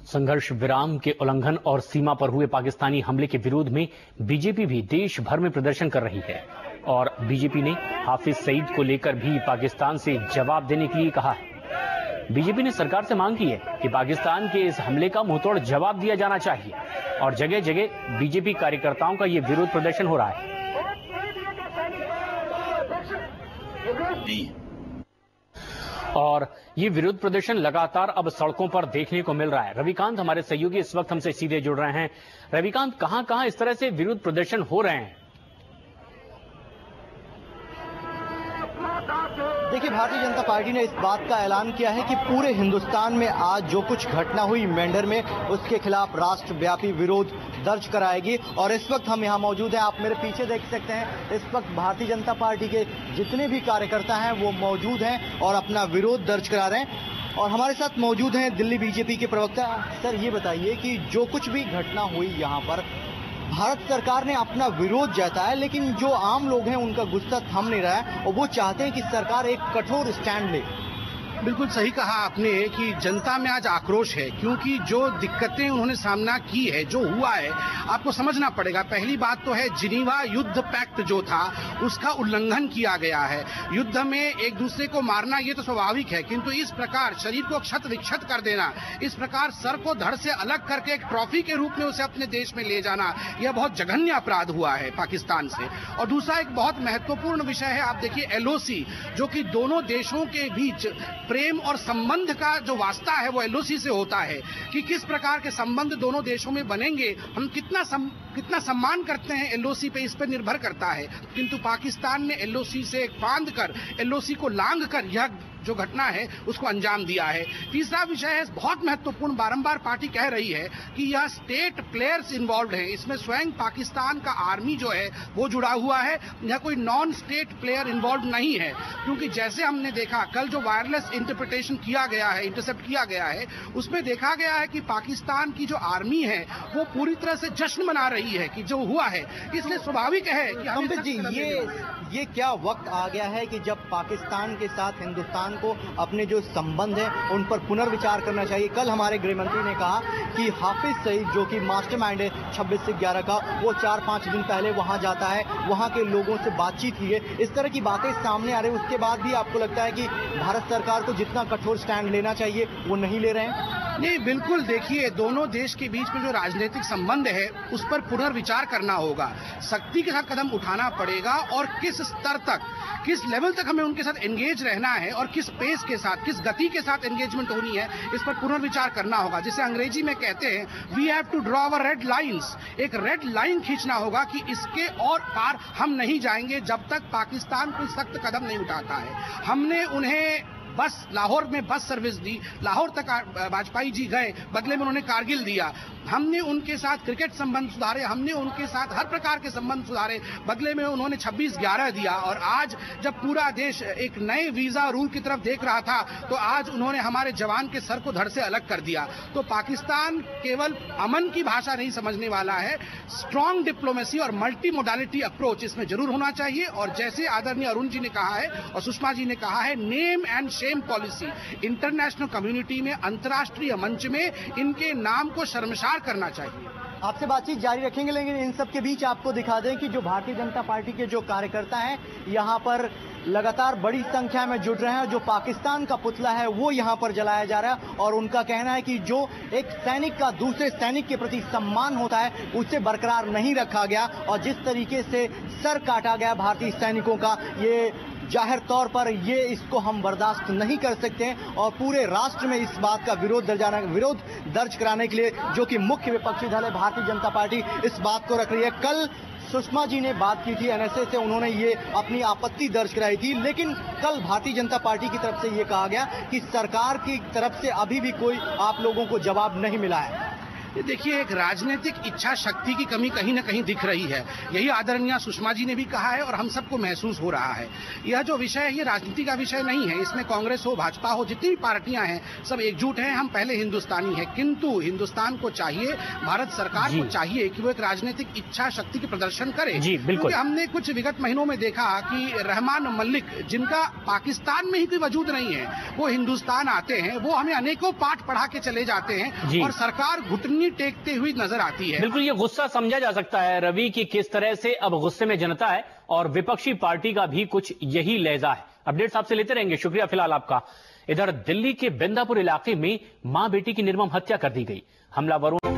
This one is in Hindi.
संघर्ष विराम के उल्लंघन और सीमा पर हुए पाकिस्तानी हमले के विरोध में बीजेपी भी देश भर में प्रदर्शन कर रही है और बीजेपी ने हाफिज सईद को लेकर भी पाकिस्तान से जवाब देने के लिए कहा है। बीजेपी ने सरकार से मांग की है कि पाकिस्तान के इस हमले का मुंहतोड़ जवाब दिया जाना चाहिए और जगह जगह बीजेपी कार्यकर्ताओं का ये विरोध प्रदर्शन हो रहा है। और ये विरोध प्रदर्शन लगातार अब सड़कों पर देखने को मिल रहा है। रविकांत हमारे सहयोगी इस वक्त हमसे सीधे जुड़ रहे हैं। रविकांत, कहां-कहां इस तरह से विरोध प्रदर्शन हो रहे हैं? देखिए, भारतीय जनता पार्टी ने इस बात का ऐलान किया है कि पूरे हिंदुस्तान में आज जो कुछ घटना हुई मेंढर में, उसके खिलाफ राष्ट्रव्यापी विरोध दर्ज कराएगी। और इस वक्त हम यहाँ मौजूद हैं, आप मेरे पीछे देख सकते हैं। इस वक्त भारतीय जनता पार्टी के जितने भी कार्यकर्ता हैं वो मौजूद हैं और अपना विरोध दर्ज करा रहे हैं। और हमारे साथ मौजूद हैं दिल्ली बीजेपी के प्रवक्ता। सर, ये बताइए कि जो कुछ भी घटना हुई यहाँ पर, भारत सरकार ने अपना विरोध जताया, लेकिन जो आम लोग हैं उनका गुस्सा थम नहीं रहा है और वो चाहते हैं कि सरकार एक कठोर स्टैंड ले। बिल्कुल सही कहा आपने कि जनता में आज आक्रोश है, क्योंकि जो दिक्कतें उन्होंने सामना की है, जो हुआ है, आपको समझना पड़ेगा। पहली बात तो है, जिनीवा युद्ध पैक्ट जो था उसका उल्लंघन किया गया है। युद्ध में एक दूसरे को मारना ये तो स्वाभाविक है, किंतु इस प्रकार शरीर को क्षत विक्षत कर देना, इस प्रकार सर को धड़ से अलग करके एक ट्रॉफी के रूप में उसे अपने देश में ले जाना, यह बहुत जघन्य अपराध हुआ है पाकिस्तान से। और दूसरा एक बहुत महत्वपूर्ण विषय है, आप देखिए एलओसी, जो कि दोनों देशों के बीच प्रेम और संबंध का जो वास्ता है वो एलओसी से होता है कि किस प्रकार के संबंध दोनों देशों में बनेंगे, हम कितना सम्मान करते हैं एलओसी पे, इस पे निर्भर करता है। किंतु पाकिस्तान ने एलओसी से बांध कर, एलओसी को लांघ कर यह जो घटना है उसको अंजाम दिया है। तीसरा विषय है बहुत महत्वपूर्ण, बारंबार पार्टी कह रही है कि यह स्टेट प्लेयर्स इन्वॉल्व हैं, इसमें स्वयं पाकिस्तान का आर्मी जो है वो जुड़ा हुआ है, यह कोई नॉन स्टेट प्लेयर इन्वॉल्व नहीं है। क्योंकि जैसे हमने देखा कल जो वायरलेस इंटरप्रिटेशन किया गया है, इंटरसेप्ट किया गया है, उसमें देखा गया है कि पाकिस्तान की जो आर्मी है वो पूरी तरह से जश्न मना रही है कि जो हुआ है, इसलिए स्वाभाविक है कि पंकज जी, ये क्या वक्त आ गया है कि जब पाकिस्तान के साथ हिंदुस्तान को अपने जो संबंध हैं उन पर पुनर्विचार करना चाहिए। कल हमारे गृह मंत्री ने कहा कि हाफिज सईद, जो कि मास्टरमाइंड है 26 से 11 का, वो 4-5 दिन पहले वहां जाता है, वहां के लोगों से बातचीत की है। इस तरह की बातें सामने आ रही है, उसके बाद भी आपको लगता है कि भारत सरकार को जितना कठोर स्टैंड लेना चाहिए वो नहीं ले रहे हैं? नहीं, बिल्कुल। देखिए, दोनों देश के बीच में जो राजनीतिक संबंध है उस पर पुनर्विचार करना होगा, सख्ती के साथ कदम उठाना पड़ेगा और किस स्तर तक, किस लेवल तक हमें उनके साथ एंगेज रहना है और किस पेस के साथ, किस गति के साथ एंगेजमेंट होनी है, इस पर पुनर्विचार करना होगा। जिसे अंग्रेजी में कहते हैं we have to draw our red lines, एक रेड लाइन खींचना होगा कि इसके और पार हम नहीं जाएंगे जब तक पाकिस्तान कोई सख्त कदम नहीं उठाता है। हमने उन्हें लाहौर में बस सर्विस दी, लाहौर तक वाजपेयी जी गए, बदले में उन्होंने कारगिल दिया। हमने उनके साथ क्रिकेट संबंध सुधारे, हमने उनके साथ हर प्रकार के संबंध सुधारे, बदले में उन्होंने 26/11 दिया। और आज जब पूरा देश एक नए वीजा रूल की तरफ देख रहा था, तो आज उन्होंने हमारे जवान के सर को धड़ से अलग कर दिया। तो पाकिस्तान केवल अमन की भाषा नहीं समझने वाला है, स्ट्रॉन्ग डिप्लोमेसी और मल्टी मोडालिटी अप्रोच इसमें जरूर होना चाहिए। और जैसे आदरणीय अरुण जी ने कहा है और सुषमा जी ने कहा है, name and Shem policy, international community में, अंतर्राष्ट्रीय मंच में इनके नाम को शर्मसार करना चाहिए। आपसे बातचीत जारी रखेंगे, लेकिन इन सब के बीच आपको दिखा दें कि जो भारतीय जनता पार्टी के जो कार्यकर्ता हैं यहाँ पर लगातार बड़ी संख्या में जुड़ रहे हैं। जो पाकिस्तान का पुतला है वो यहाँ पर जलाया जा रहा है और उनका कहना है कि जो एक सैनिक का दूसरे सैनिक के प्रति सम्मान होता है उसे बरकरार नहीं रखा गया और जिस तरीके से सर काटा गया भारतीय सैनिकों का, ये जाहिर तौर पर ये इसको हम बर्दाश्त नहीं कर सकते हैं। और पूरे राष्ट्र में इस बात का विरोध दर्ज कराने के लिए जो कि मुख्य विपक्षी दल है भारतीय जनता पार्टी, इस बात को रख रही है। कल सुषमा जी ने बात की थी एनएसए से, उन्होंने ये अपनी आपत्ति दर्ज कराई थी, लेकिन कल भारतीय जनता पार्टी की तरफ से ये कहा गया कि सरकार की तरफ से अभी भी कोई आप लोगों को जवाब नहीं मिला है। ये देखिए, एक राजनीतिक इच्छा शक्ति की कमी कहीं न कहीं दिख रही है। यही आदरणीय सुषमा जी ने भी कहा है और हम सबको महसूस हो रहा है। यह जो विषय है ये राजनीति का विषय नहीं है। इसमें कांग्रेस हो, भाजपा हो, जितनी भी पार्टियां हैं सब एकजुट हैं। हम पहले हिंदुस्तानी हैं, किंतु हिंदुस्तान को चाहिए, भारत सरकार को चाहिए कि वो एक राजनीतिक इच्छा शक्ति की प्रदर्शन करे। जी बिल्कुल। हमने कुछ विगत महीनों में देखा कि रहमान मलिक, जिनका पाकिस्तान में ही कोई वजूद नहीं है, वो हिंदुस्तान आते हैं, वो हमें अनेकों पाठ पढ़ा के चले जाते हैं और सरकार घुटनी टेकते हुए नजर आती है। बिल्कुल, ये गुस्सा समझा जा सकता है रवि की किस तरह से अब गुस्से में जनता है और विपक्षी पार्टी का भी कुछ यही लहजा है। अपडेट्स आपसे लेते रहेंगे, शुक्रिया फिलहाल आपका। इधर दिल्ली के बिंदापुर इलाके में मां बेटी की निर्मम हत्या कर दी गई। हमलावरों